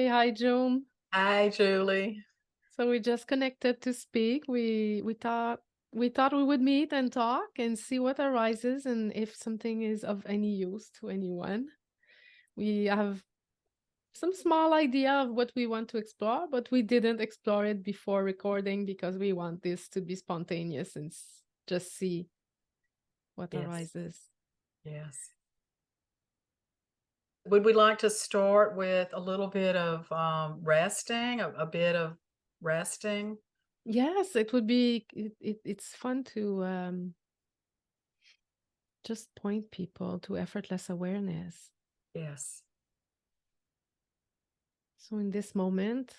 Hi, June. Hi, Julie. So we just connected to speak. We thought we would meet and talk and see what arises and if something is of any use to anyone. We have some small idea of what we want to explore, but we didn't explore it before recording because we want this to be spontaneous and just see what Yes, arises. yes. Would we like to start with a little bit of resting, a bit of resting? Yes, it would be. It's fun to just point people to effortless awareness. Yes, So in this moment,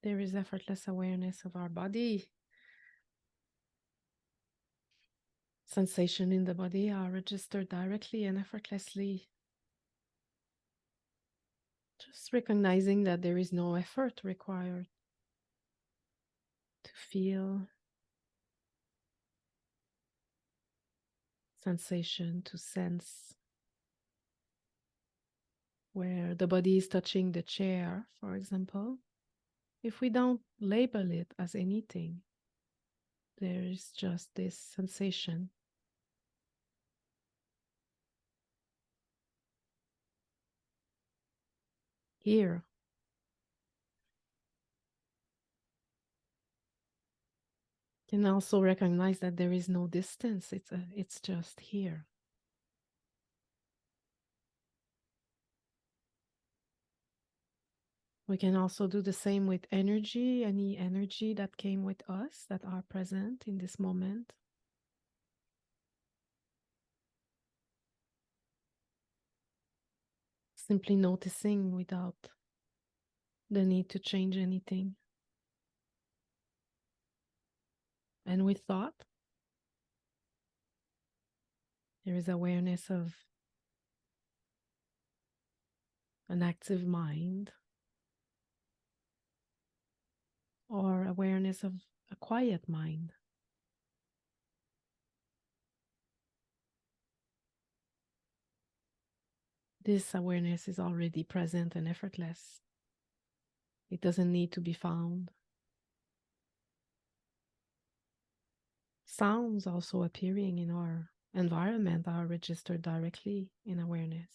there is effortless awareness of our body. Sensation in the body are registered directly and effortlessly. Just recognizing that there is no effort required to feel sensation, to sense where the body is touching the chair, for example. If we don't label it as anything, there is just this sensation. Here, can also recognize that there is no distance. It's just here. We can also do the same with energy, any energy that came with us that are present in this moment. Simply noticing without the need to change anything. And with thought, there is awareness of an active mind or awareness of a quiet mind. This awareness is already present and effortless. It doesn't need to be found. Sounds also appearing in our environment are registered directly in awareness.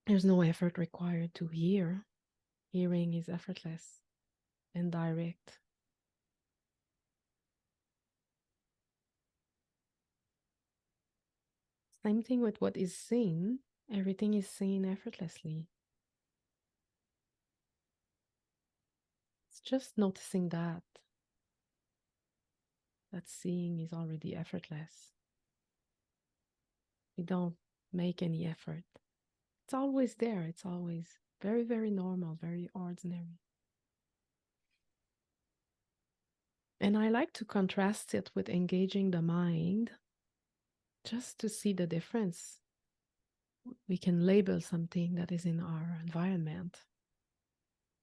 There's no effort required to hear. Hearing is effortless and direct. Same thing with what is seen. Everything is seen effortlessly. It's just noticing that seeing is already effortless. We don't make any effort. It's always there. It's always very, very normal, very ordinary. And I like to contrast it with engaging the mind just to see the difference. We can label something that is in our environment.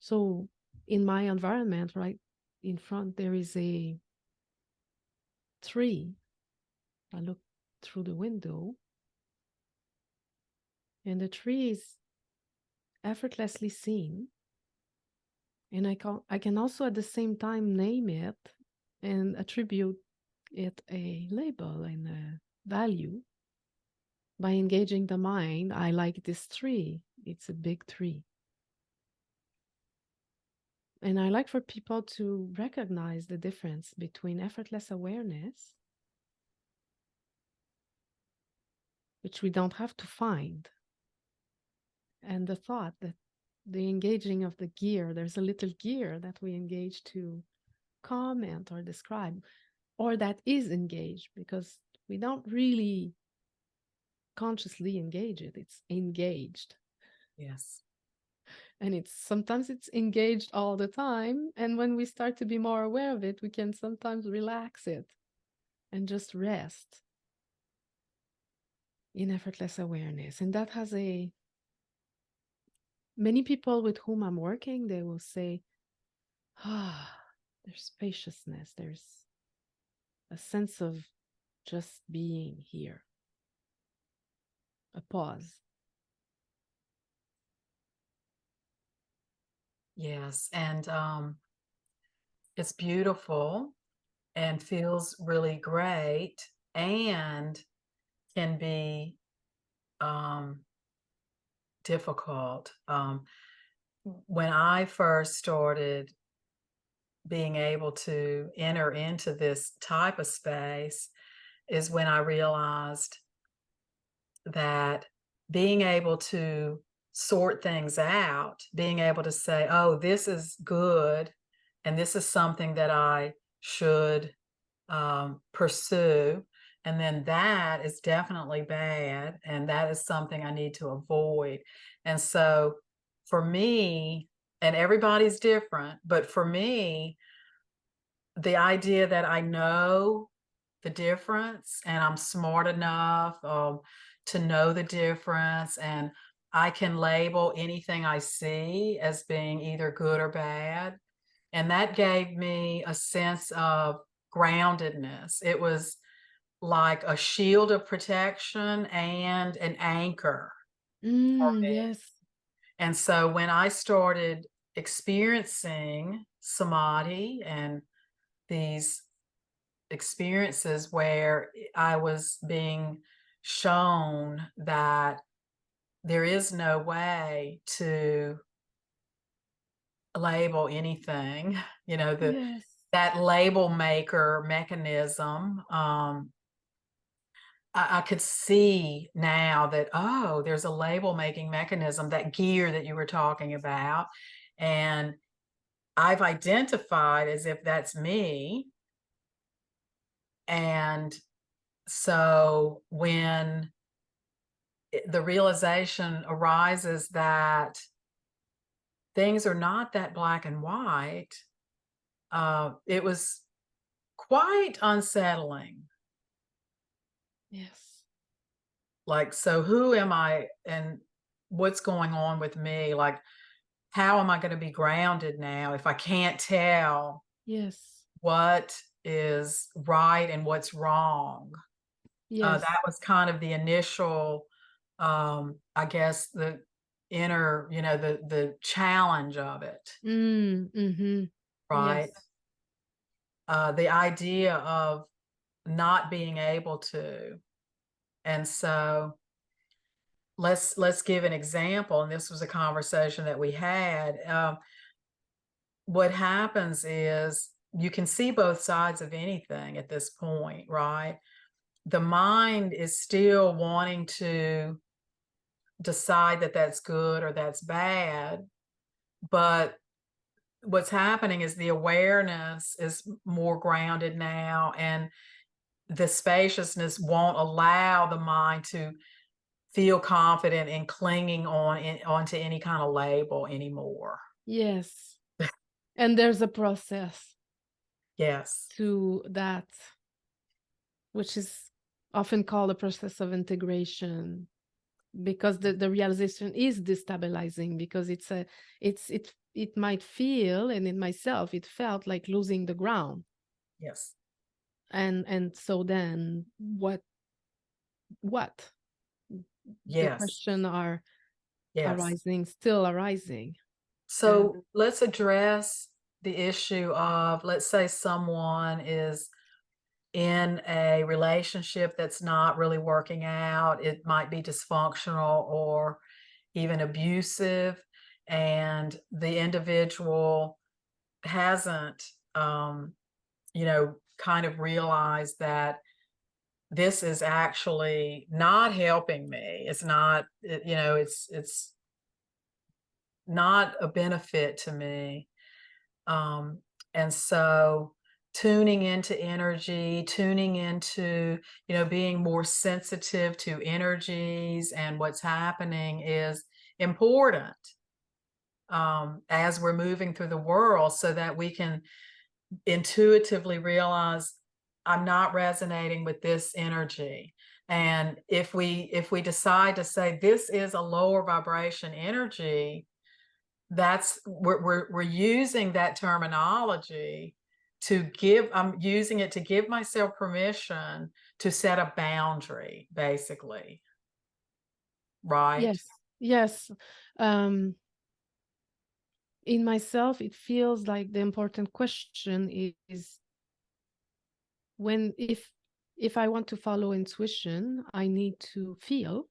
So in my environment, right in front, there is a tree. I look through the window and the tree is effortlessly seen. And I can also at the same time name it and attribute it a label and a value. By engaging the mind, I like this tree. It's a big tree. And I like for people to recognize the difference between effortless awareness, which we don't have to find, and the thought that the engaging of the gear, there's a little gear that we engage to comment or describe, or that is engaged because we don't really consciously engage it. It's engaged. yes, And sometimes it's engaged all the time. And when we start to be more aware of it, we can sometimes relax it and just rest in effortless awareness. And that has many people with whom I'm working, they will say, there's spaciousness, there's a sense of just being here, a pause. Yes, and, it's beautiful and feels really great and can be, um, difficult. When I first started being able to enter into this type of space is when I realized that being able to sort things out, being able to say, "Oh, this is good, and this is something that I should, pursue, and then that is definitely bad, and that is something I need to avoid." And so, for me and everybody's different, but for me, the idea that I know the difference and I'm smart enough, to know the difference, and I can label anything I see as being either good or bad, and that gave me a sense of groundedness. It was like a shield of protection and an anchor for Mm, me. yes. And so when I started experiencing samadhi and these experiences where I was being shown that there is no way to label anything, the Yes. that label maker mechanism, I could see now that, oh, there's a label making mechanism, that gear that you were talking about, and I've identified as if that's me, and so when the realization arises that things are not that black and white, it was quite unsettling. Yes. Like, so who am I and what's going on with me? Like, how am I going to be grounded now if I can't tell Yes. what is right and what's wrong? That Yes. was kind of the initial, I guess, the inner, the challenge of it, Mm, mhm. right? Yes. The idea of not being able to. And so let's give an example. And this was a conversation that we had. What happens is you can see both sides of anything at this point, right? The mind is still wanting to decide that that's good or that's bad, but what's happening is the awareness is more grounded now, and the spaciousness won't allow the mind to feel confident in clinging onto any kind of label anymore. Yes. And there's a process Yes. to that, which is often called a process of integration, because the realization is destabilizing, because it might feel, and in myself it felt like losing the ground. Yes. And so then what the Yes. question are Yes. arising, still arising. And So let's address the issue of, let's say someone is in a relationship that's not really working out. It might be dysfunctional or even abusive, and the individual hasn't, kind of realized that this is actually not helping me. It's not, it's not a benefit to me. Um, and so tuning into energy, tuning into, being more sensitive to energies and what's happening is important, as we're moving through the world, so that we can intuitively realize I'm not resonating with this energy. And if we decide to say this is a lower vibration energy, that's we're using that terminology to give I'm using it to give myself permission to set a boundary, basically, right? yes, yes. um in myself, it feels like the important question is when if I want to follow intuition, I need to feel,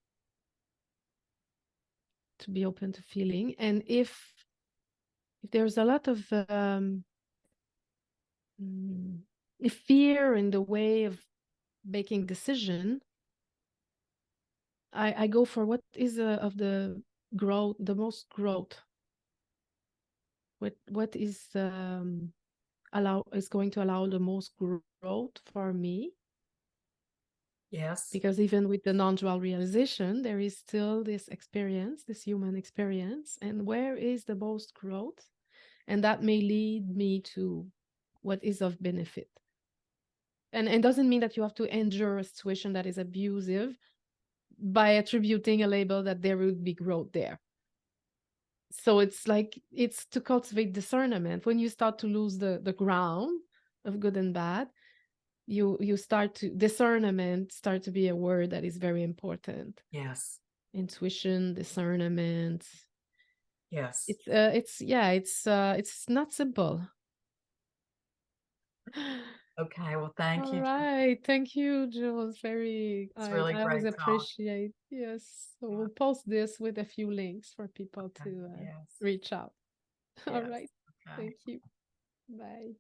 to be open to feeling. And if there's a lot of mm, fear in the way of making decision, I go for what is of the growth, the most growth. What is going to allow the most growth for me? Yes. Because even with the non-dual realization, there is still this experience, this human experience, and where is the most growth? And that may lead me to what is of benefit. And it doesn't mean that you have to endure a situation that is abusive by attributing a label that there would be growth there. So it's like, it's to cultivate discernment. When you start to lose the ground of good and bad, you start to, discernment start to be a word that is very important. Yes. Intuition, discernment. Yes. It's not simple. Okay. Well, thank All you. right. Thank you, Jules. Very, It's really I always great talk. appreciate. Yes. So Yeah. we'll post this with a few links for people Okay. to Yes. reach out. All Yes. right. Okay. Thank you. Bye.